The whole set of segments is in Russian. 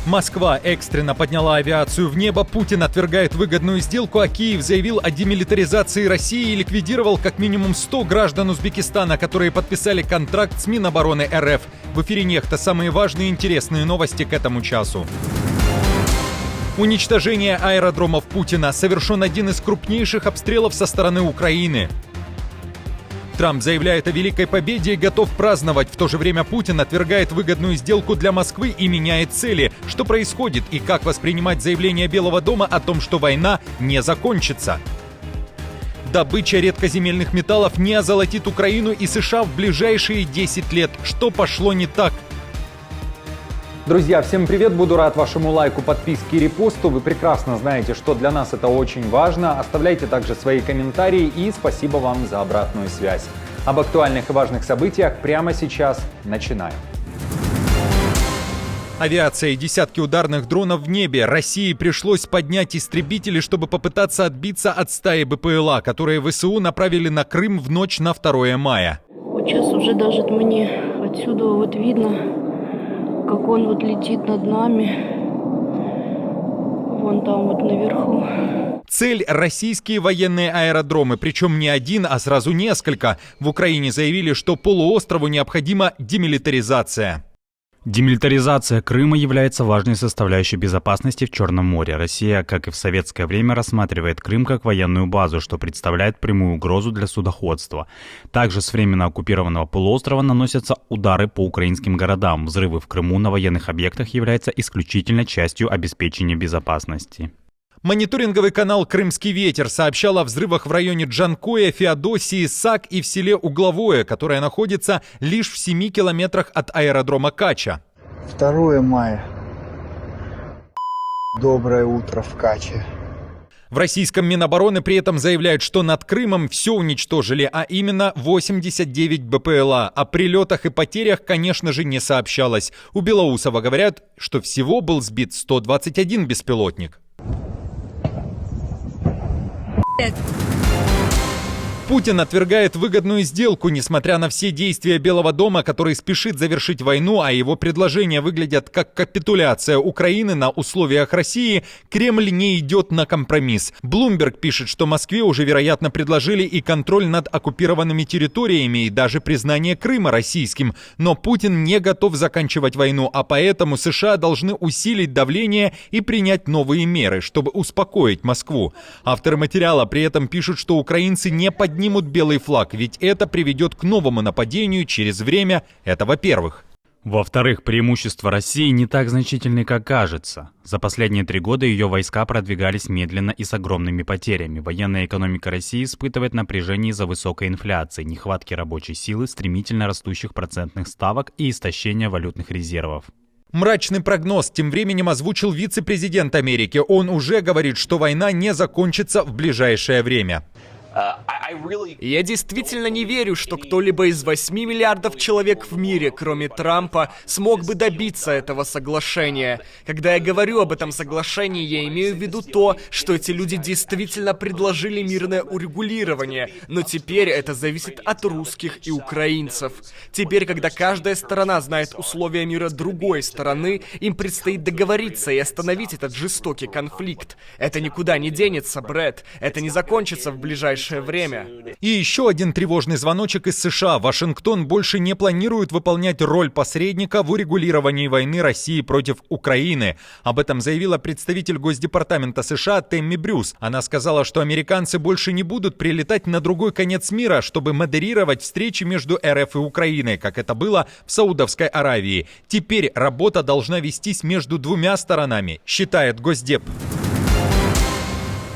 Москва экстренно подняла авиацию в небо, Путин отвергает выгодную сделку, а Киев заявил о демилитаризации России и ликвидировал как минимум 100 граждан Узбекистана, которые подписали контракт с Минобороны РФ. В эфире «Нехта» самые важные и интересные новости к этому часу. Уничтожение аэродромов Путина. Совершен один из крупнейших обстрелов со стороны Украины. Трамп заявляет о великой победе и готов праздновать. В то же время Путин отвергает выгодную сделку для Москвы и меняет цели. Что происходит и как воспринимать заявление Белого дома о том, что война не закончится? Добыча редкоземельных металлов не озолотит Украину и США в ближайшие 10 лет. Что пошло не так? Друзья, всем привет! Буду рад вашему лайку, подписке и репосту. Вы прекрасно знаете, что для нас это очень важно. Оставляйте также свои комментарии и спасибо вам за обратную связь. Об актуальных и важных событиях прямо сейчас начинаем. Авиация и десятки ударных дронов в небе. России пришлось поднять истребители, чтобы попытаться отбиться от стаи БПЛА, которые ВСУ направили на Крым в ночь на 2 мая. Вот сейчас уже даже мне отсюда вот видно, как он вот летит над нами, вон там вот наверху. Цель – российские военные аэродромы, причем не один, а сразу несколько. В Украине заявили, что полуострову необходима демилитаризация. Демилитаризация Крыма является важной составляющей безопасности в Черном море. Россия, как и в советское время, рассматривает Крым как военную базу, что представляет прямую угрозу для судоходства. Также с времени оккупированного полуострова наносятся удары по украинским городам. Взрывы в Крыму на военных объектах являются исключительно частью обеспечения безопасности. Мониторинговый канал «Крымский ветер» сообщал о взрывах в районе Джанкоя, Феодосии, САК и в селе Угловое, которое находится лишь в 7 километрах от аэродрома Кача. 2 мая. Доброе утро в Каче. В российском Минобороны при этом заявляют, что над Крымом все уничтожили, а именно 89 БПЛА. О прилетах и потерях, конечно же, не сообщалось. У Белоусова говорят, что всего был сбит 121 беспилотник. Путин отвергает выгодную сделку, несмотря на все действия Белого дома, который спешит завершить войну, а его предложения выглядят как капитуляция Украины на условиях России. Кремль не идет на компромисс. Bloomberg пишет, что Москве уже, вероятно, предложили и контроль над оккупированными территориями, и даже признание Крыма российским. Но Путин не готов заканчивать войну, а поэтому США должны усилить давление и принять новые меры, чтобы успокоить Москву. Авторы материала при этом пишут, что украинцы не поддерживают белый флаг, ведь это приведет к новому нападению через время. Это во-первых. Во-вторых, преимущества России не так значительны, как кажется. За последние 3 года ее войска продвигались медленно и с огромными потерями. Военная экономика России испытывает напряжение из-за высокой инфляции, нехватки рабочей силы, стремительно растущих процентных ставок и истощения валютных резервов. Мрачный прогноз тем временем озвучил вице-президент Америки. Он уже говорит, что война не закончится в ближайшее время. Я действительно не верю, что кто-либо из 8 миллиардов человек в мире, кроме Трампа, смог бы добиться этого соглашения. Когда я говорю об этом соглашении, я имею в виду то, что эти люди действительно предложили мирное урегулирование, но теперь это зависит от русских и украинцев. Теперь, когда каждая сторона знает условия мира другой стороны, им предстоит договориться и остановить этот жестокий конфликт. Это никуда не денется, Брэд. Это не закончится в ближайшее время. И еще один тревожный звоночек из США. Вашингтон больше не планирует выполнять роль посредника в урегулировании войны России против Украины. Об этом заявила представитель Госдепартамента США Тэмми Брюс. Она сказала, что американцы больше не будут прилетать на другой конец мира, чтобы модерировать встречи между РФ и Украиной, как это было в Саудовской Аравии. Теперь работа должна вестись между двумя сторонами, считает Госдеп.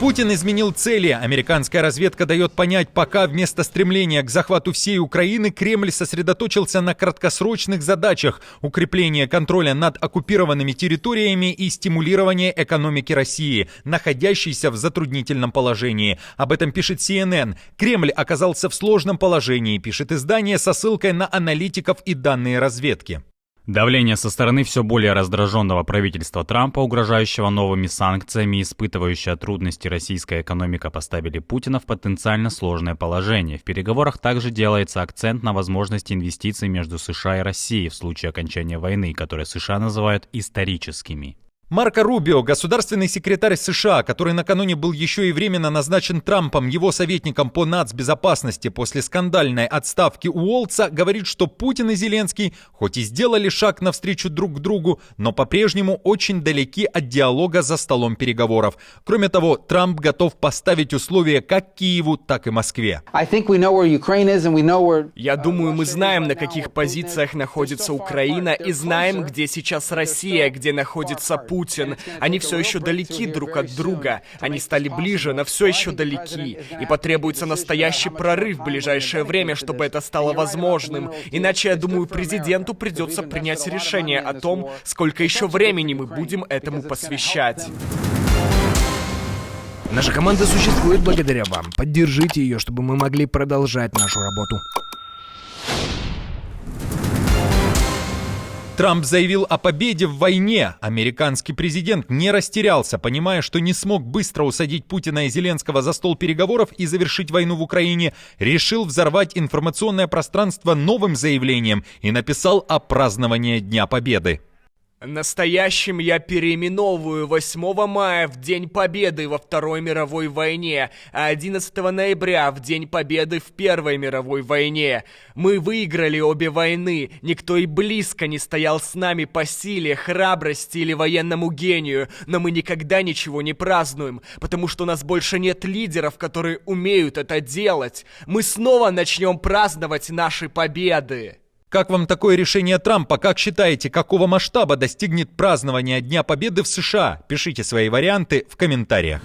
Путин изменил цели. Американская разведка дает понять, пока вместо стремления к захвату всей Украины Кремль сосредоточился на краткосрочных задачах укрепления контроля над оккупированными территориями и стимулирования экономики России, находящейся в затруднительном положении. Об этом пишет CNN. Кремль оказался в сложном положении, пишет издание со ссылкой на аналитиков и данные разведки. Давление со стороны все более раздраженного правительства Трампа, угрожающего новыми санкциями, испытывающее трудности российская экономика, поставили Путина в потенциально сложное положение. В переговорах также делается акцент на возможности инвестиций между США и Россией в случае окончания войны, которые США называют историческими. Марко Рубио, государственный секретарь США, который накануне был еще и временно назначен Трампом его советником по нацбезопасности после скандальной отставки Уолтса, говорит, что Путин и Зеленский хоть и сделали шаг навстречу друг к другу, но по-прежнему очень далеки от диалога за столом переговоров. Кроме того, Трамп готов поставить условия как Киеву, так и Москве. Я думаю, мы знаем, на каких позициях находится Украина, и знаем, где сейчас Россия, где находится Путин. Они все еще далеки друг от друга. Они стали ближе, но все еще далеки. И потребуется настоящий прорыв в ближайшее время, чтобы это стало возможным. Иначе, я думаю, президенту придется принять решение о том, сколько еще времени мы будем этому посвящать. Наша команда существует благодаря вам. Поддержите ее, чтобы мы могли продолжать нашу работу. Трамп заявил о победе в войне. Американский президент не растерялся, понимая, что не смог быстро усадить Путина и Зеленского за стол переговоров и завершить войну в Украине, решил взорвать информационное пространство новым заявлением и написал о праздновании Дня Победы. Настоящим я переименовываю 8 мая в День Победы во Второй мировой войне, а 11 ноября в День Победы в Первой мировой войне. Мы выиграли обе войны, никто и близко не стоял с нами по силе, храбрости или военному гению, но мы никогда ничего не празднуем, потому что у нас больше нет лидеров, которые умеют это делать. Мы снова начнем праздновать наши победы. Как вам такое решение Трампа? Как считаете, какого масштаба достигнет празднование Дня Победы в США? Пишите свои варианты в комментариях.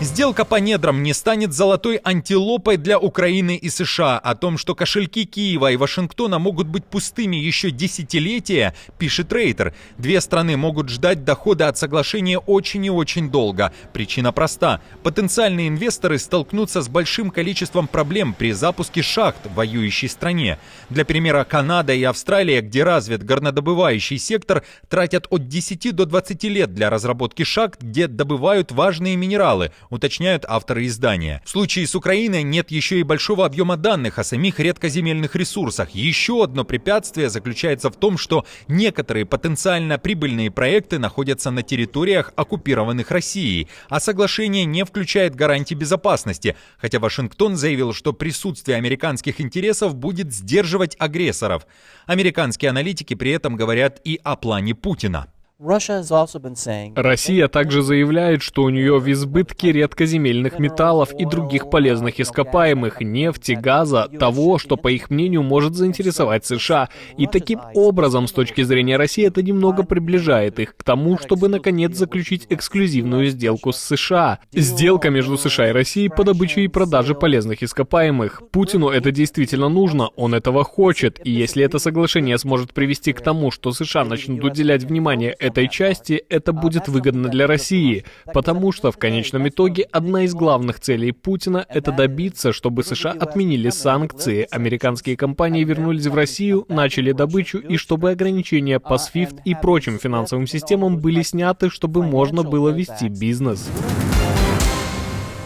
Сделка по недрам не станет золотой антилопой для Украины и США. О том, что кошельки Киева и Вашингтона могут быть пустыми еще десятилетия, пишет Рейтер. Две страны могут ждать дохода от соглашения очень и очень долго. Причина проста. Потенциальные инвесторы столкнутся с большим количеством проблем при запуске шахт в воюющей стране. Для примера, Канада и Австралия, где развит горнодобывающий сектор, тратят от 10 до 20 лет для разработки шахт, где добывают важные минералы, уточняют авторы издания. В случае с Украиной нет еще и большого объема данных о самих редкоземельных ресурсах. Еще одно препятствие заключается в том, что некоторые потенциально прибыльные проекты находятся на территориях, оккупированных Россией, а соглашение не включает гарантий безопасности, хотя Вашингтон заявил, что присутствие американских интересов будет сдерживать агрессоров. Американские аналитики при этом говорят и о плане Путина. Россия также заявляет, что у нее в избытке редкоземельных металлов и других полезных ископаемых, нефти, газа, того, что, по их мнению, может заинтересовать США. И таким образом, с точки зрения России, это немного приближает их к тому, чтобы, наконец, заключить эксклюзивную сделку с США. Сделка между США и Россией по добыче и продаже полезных ископаемых. Путину это действительно нужно, он этого хочет. И если это соглашение сможет привести к тому, что США начнут уделять внимание этой части, это будет выгодно для России, потому что в конечном итоге одна из главных целей Путина — это добиться, чтобы США отменили санкции, американские компании вернулись в Россию, начали добычу и чтобы ограничения по SWIFT и прочим финансовым системам были сняты, чтобы можно было вести бизнес.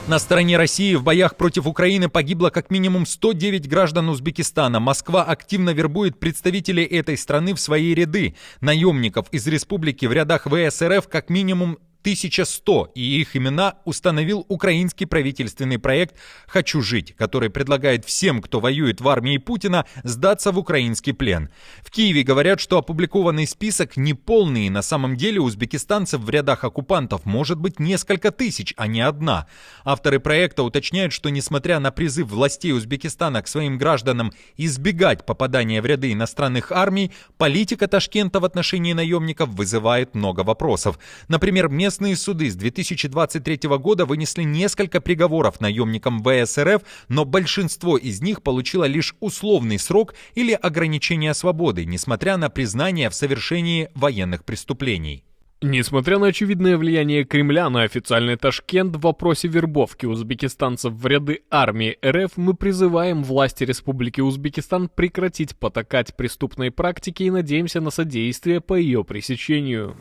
На стороне России в боях против Украины погибло как минимум 109 граждан Узбекистана. Москва активно вербует представителей этой страны в свои ряды. Наемников из республики в рядах ВС РФ как минимум 1100, и их имена установил украинский правительственный проект «Хочу жить», который предлагает всем, кто воюет в армии Путина, сдаться в украинский плен. В Киеве говорят, что опубликованный список неполный, и на самом деле узбекистанцев в рядах оккупантов может быть несколько тысяч, а не одна. Авторы проекта уточняют, что несмотря на призыв властей Узбекистана к своим гражданам избегать попадания в ряды иностранных армий, политика Ташкента в отношении наемников вызывает много вопросов. Например, местные суды с 2023 года вынесли несколько приговоров наемникам ВС РФ, но большинство из них получило лишь условный срок или ограничение свободы, несмотря на признание в совершении военных преступлений. Несмотря на очевидное влияние Кремля на официальный Ташкент в вопросе вербовки узбекистанцев в ряды армии РФ, мы призываем власти Республики Узбекистан прекратить потакать преступной практике и надеемся на содействие по ее пресечению.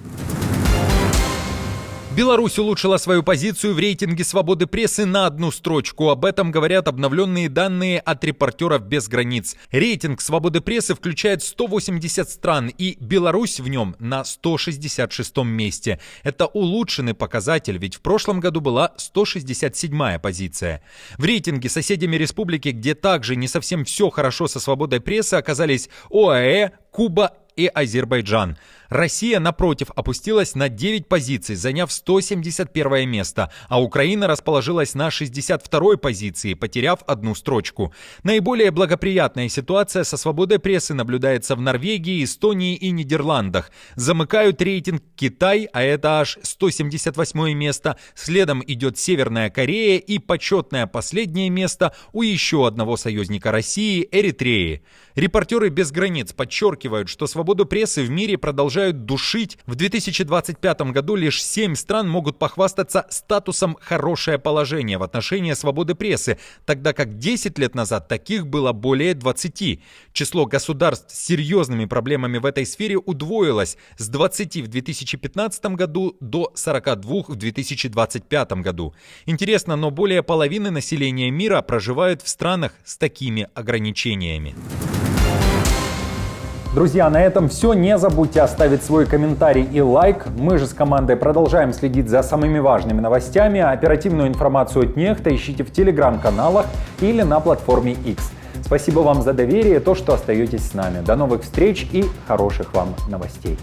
Беларусь улучшила свою позицию в рейтинге свободы прессы на 1 строчку. Об этом говорят обновленные данные от «Репортеров без границ». Рейтинг свободы прессы включает 180 стран, и Беларусь в нем на 166 месте. Это улучшенный показатель, ведь в прошлом году была 167-я позиция. В рейтинге соседями республики, где также не совсем все хорошо со свободой прессы, оказались ОАЭ, Куба и Азербайджан. Россия, напротив, опустилась на 9 позиций, заняв 171 место, а Украина расположилась на 62-й позиции, потеряв 1 строчку. Наиболее благоприятная ситуация со свободой прессы наблюдается в Норвегии, Эстонии и Нидерландах. Замыкают рейтинг Китай, а это аж 178 место, следом идет Северная Корея и почетное последнее место у еще одного союзника России – Эритреи. Репортеры без границ подчеркивают, что свободу прессы в мире продолжают душить. В 2025 году лишь 7 стран могут похвастаться статусом «хорошее положение» в отношении свободы прессы, тогда как 10 лет назад таких было более 20. Число государств с серьезными проблемами в этой сфере удвоилось с 20 в 2015 году до 42 в 2025 году. Интересно, но более половины населения мира проживают в странах с такими ограничениями. Друзья, на этом все. Не забудьте оставить свой комментарий и лайк. Мы же с командой продолжаем следить за самыми важными новостями. Оперативную информацию от Нехта ищите в телеграм-каналах или на платформе X. Спасибо вам за доверие и то, что остаетесь с нами. До новых встреч и хороших вам новостей.